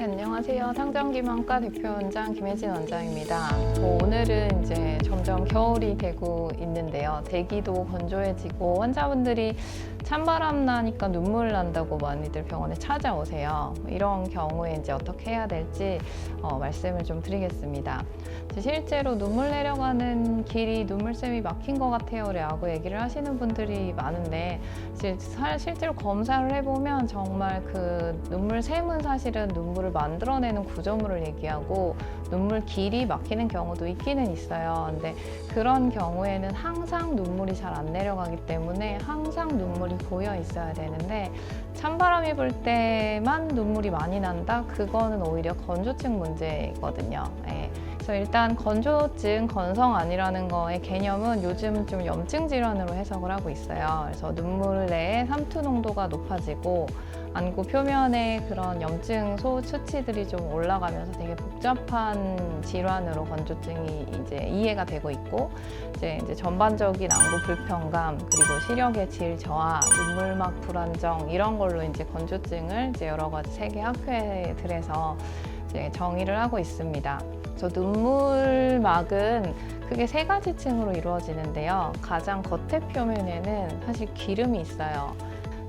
네, 안녕하세요. 탕정기망과 대표원장 김혜진 원장입니다. 오늘은 이제 점점 겨울이 되고 있는데요. 대기도 건조해지고 환자분들이 찬바람 나니까 눈물 난다고 많이들 병원에 찾아오세요. 이런 경우에 이제 어떻게 해야 될지 말씀을 좀 드리겠습니다. 실제로 눈물 내려가는 길이 눈물샘이 막힌 것 같아요 라고 얘기를 하시는 분들이 많은데 실제로 검사를 해보면 정말 그 눈물샘은 사실은 눈물을 만들어내는 구조물을 얘기하고 눈물 길이 막히는 경우도 있기는 있어요. 근데 그런 경우에는 항상 눈물이 잘 안 내려가기 때문에 항상 눈물이 고여 있어야 되는데 찬바람이 불 때만 눈물이 많이 난다? 그거는 오히려 건조증 문제거든요. 네. 그래서 일단 건조증, 건성암이라는 거의 개념은 요즘 좀 염증 질환으로 해석을 하고 있어요. 그래서 눈물 내에 삼투 농도가 높아지고 안구 표면에 그런 염증 수치들이 좀 올라가면서 되게 복잡한 질환으로 건조증이 이제 이해가 되고 있고 이제 전반적인 안구 불편감 그리고 시력의 질 저하, 눈물막 불안정 이런 걸로 이제 건조증을 이제 여러 가지 세계 학회들에서 이제 정의를 하고 있습니다. 그래서 눈물막은 크게 세 가지 층으로 이루어지는데요. 가장 겉에 표면에는 사실 기름이 있어요.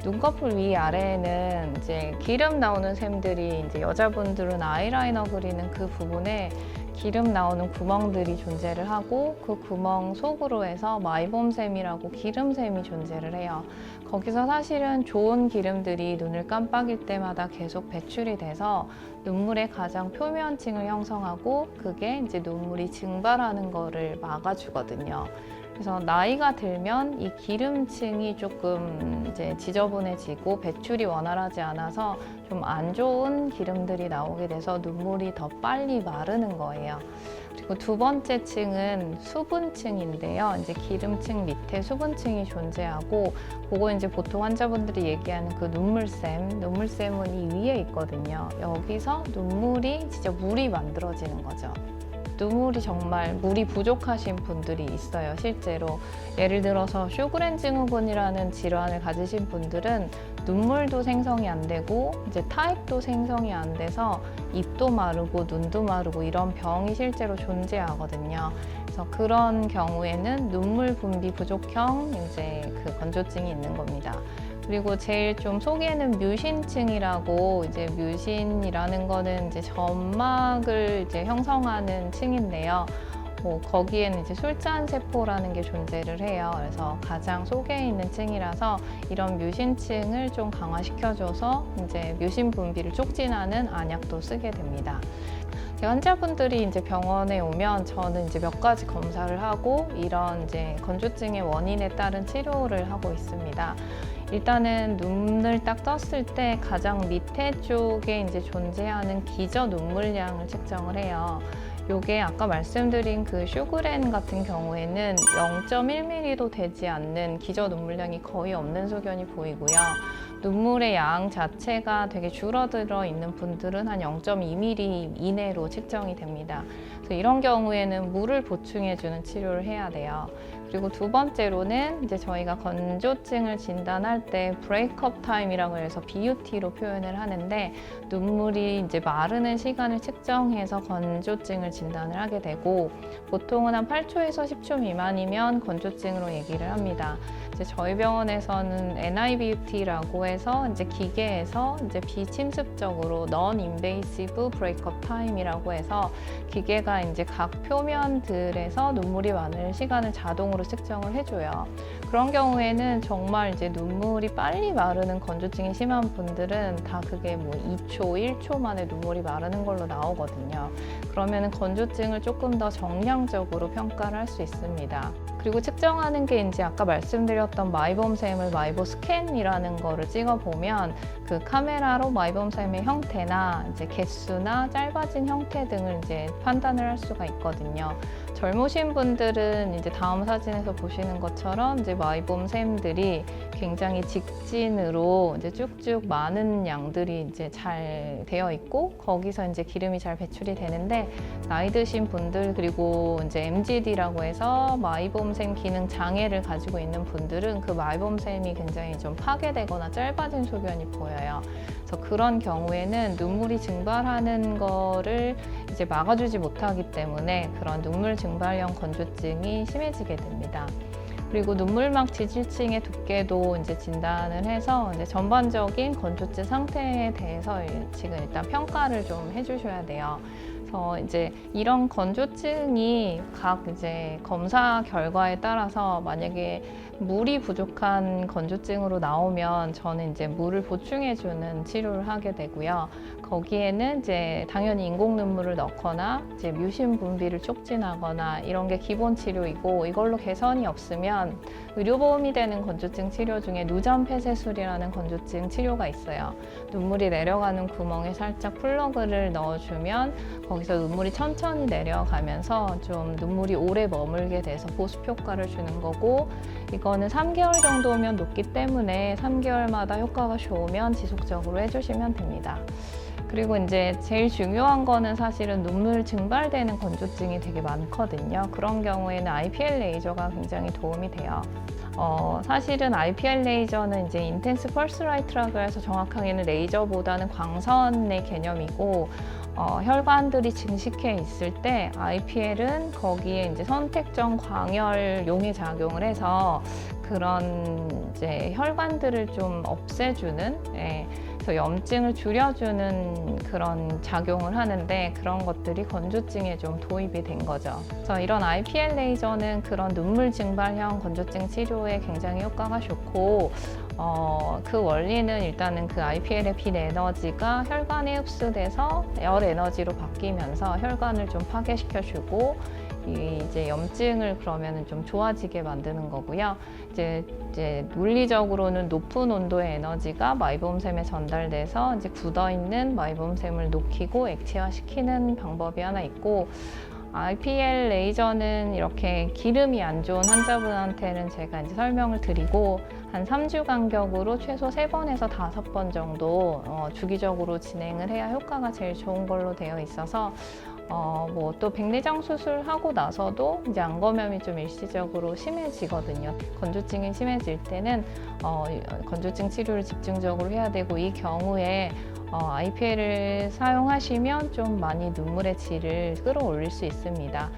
눈꺼풀 위아래에는 이제 기름 나오는 샘들이 이제 여자분들은 아이라이너 그리는 그 부분에 기름 나오는 구멍들이 존재를 하고 그 구멍 속으로 해서 마이봄샘이라고 기름샘이 존재를 해요. 거기서 사실은 좋은 기름들이 눈을 깜빡일 때마다 계속 배출이 돼서 눈물의 가장 표면층을 형성하고 그게 이제 눈물이 증발하는 거를 막아주거든요. 그래서 나이가 들면 이 기름층이 조금 이제 지저분해지고 배출이 원활하지 않아서 좀 안 좋은 기름들이 나오게 돼서 눈물이 더 빨리 마르는 거예요. 그리고 두 번째 층은 수분층인데요. 이제 기름층 밑에 수분층이 존재하고 그거 이제 보통 환자분들이 얘기하는 그 눈물샘은 이 위에 있거든요. 여기서 눈물이 진짜 물이 만들어지는 거죠. 눈물이 정말 물이 부족하신 분들이 있어요. 실제로 예를 들어서 쇼그렌 증후군이라는 질환을 가지신 분들은 눈물도 생성이 안 되고 이제 타액도 생성이 안 돼서 입도 마르고 눈도 마르고 이런 병이 실제로 존재하거든요. 그래서 그런 경우에는 눈물 분비 부족형 이제 그 건조증이 있는 겁니다. 그리고 제일 좀 속에는 뮤신층이라고 이제 뮤신이라는 거는 이제 점막을 이제 형성하는 층인데요. 거기에는 이제 술잔 세포라는 게 존재를 해요. 그래서 가장 속에 있는 층이라서 이런 뮤신층을 좀 강화시켜줘서 이제 뮤신 분비를 촉진하는 안약도 쓰게 됩니다. 환자분들이 이제 병원에 오면 저는 이제 몇 가지 검사를 하고 이런 이제 건조증의 원인에 따른 치료를 하고 있습니다. 일단은 눈을 딱 떴을 때 가장 밑에 쪽에 이제 존재하는 기저 눈물량을 측정을 해요. 요게 아까 말씀드린 그 쇼그렌 같은 경우에는 0.1mm도 되지 않는 기저 눈물량이 거의 없는 소견이 보이고요. 눈물의 양 자체가 되게 줄어들어 있는 분들은 한 0.2mm 이내로 측정이 됩니다. 그래서 이런 경우에는 물을 보충해주는 치료를 해야 돼요. 그리고 두 번째로는 이제 저희가 건조증을 진단할 때 브레이크업 타임이라고 해서 BUT로 표현을 하는데 눈물이 이제 마르는 시간을 측정해서 건조증을 진단을 하게 되고 보통은 한 8초에서 10초 미만이면 건조증으로 얘기를 합니다. 이제 저희 병원에서는 NIBUT라고 해서 이제 기계에서 이제 비침습적으로 Non-Invasive Breakup Time이라고 해서 기계가 이제 각 표면들에서 눈물이 마르는 시간을 자동으로 측정을 해줘요. 그런 경우에는 정말 이제 눈물이 빨리 마르는 건조증이 심한 분들은 다 그게 뭐 2초, 1초 만에 눈물이 마르는 걸로 나오거든요. 그러면은 건조증을 조금 더 정량적으로 평가를 할 수 있습니다. 그리고 측정하는 게 이제 아까 말씀드렸던 마이봄샘을 마이보스캔이라는 거를 찍어보면 그 카메라로 마이봄샘의 형태나 이제 개수나 짧아진 형태 등을 이제 판단을 할 수가 있거든요. 젊으신 분들은 이제 다음 사진에서 보시는 것처럼 이제 마이봄샘들이 굉장히 직진으로 이제 쭉쭉 많은 양들이 이제 잘 되어 있고 거기서 이제 기름이 잘 배출이 되는데 나이 드신 분들 그리고 이제 MGD라고 해서 마이봄샘 기능 장애를 가지고 있는 분들은 그 마이봄샘이 굉장히 좀 파괴되거나 짧아진 소견이 보여요. 있어요. 그래서 그런 경우에는 눈물이 증발하는 거를 이제 막아주지 못하기 때문에 그런 눈물 증발형 건조증이 심해지게 됩니다. 그리고 눈물막 지질층의 두께도 이제 진단을 해서 이제 전반적인 건조증 상태에 대해서 지금 일단 평가를 좀 해주셔야 돼요. 그래서 이제 이런 건조증이 각 이제 검사 결과에 따라서 만약에 물이 부족한 건조증으로 나오면 저는 이제 물을 보충해주는 치료를 하게 되고요. 거기에는 이제 당연히 인공 눈물을 넣거나 이제 뮤신 분비를 촉진하거나 이런 게 기본 치료이고, 이걸로 개선이 없으면 의료보험이 되는 건조증 치료 중에 누전 폐쇄술이라는 건조증 치료가 있어요. 눈물이 내려가는 구멍에 살짝 플러그를 넣어주면 거기서 눈물이 천천히 내려가면서 좀 눈물이 오래 머물게 돼서 보습 효과를 주는 거고, 이거는 3개월 정도면 높기 때문에 3개월마다 효과가 좋으면 지속적으로 해주시면 됩니다. 그리고 이제 제일 중요한 거는 사실은 눈물 증발되는 건조증이 되게 많거든요. 그런 경우에는 IPL 레이저가 굉장히 도움이 돼요. 사실은 IPL 레이저는 이제 인텐스 펄스 라이트라고 해서 정확하게는 레이저보다는 광선의 개념이고, 혈관들이 증식해 있을 때 IPL은 거기에 이제 선택적 광열 용의 작용을 해서 그런 이제 혈관들을 좀 없애주는, 그래서 염증을 줄여주는 그런 작용을 하는데, 그런 것들이 건조증에 좀 도입이 된 거죠. 그래서 이런 IPL 레이저는 그런 눈물 증발형 건조증 치료에 굉장히 효과가 좋고, 그 원리는 일단은 그 IPL의 빛 에너지가 혈관에 흡수돼서 열 에너지로 바뀌면서 혈관을 좀 파괴시켜주고, 이제 염증을 그러면은 좀 좋아지게 만드는 거고요. 이제 물리적으로는 높은 온도의 에너지가 마이봄샘에 전달돼서 이제 굳어있는 마이봄샘을 녹이고 액체화시키는 방법이 하나 있고, IPL 레이저는 이렇게 기름이 안 좋은 환자분한테는 제가 이제 설명을 드리고, 한 3주 간격으로 최소 3번에서 5번 정도 주기적으로 진행을 해야 효과가 제일 좋은 걸로 되어 있어서, 뭐 또 백내장 수술하고 나서도 이제 안검염이 좀 일시적으로 심해지거든요. 건조증이 심해질 때는 건조증 치료를 집중적으로 해야 되고, 이 경우에 IPL을 사용하시면 좀 많이 눈물의 질을 끌어올릴 수 있습니다.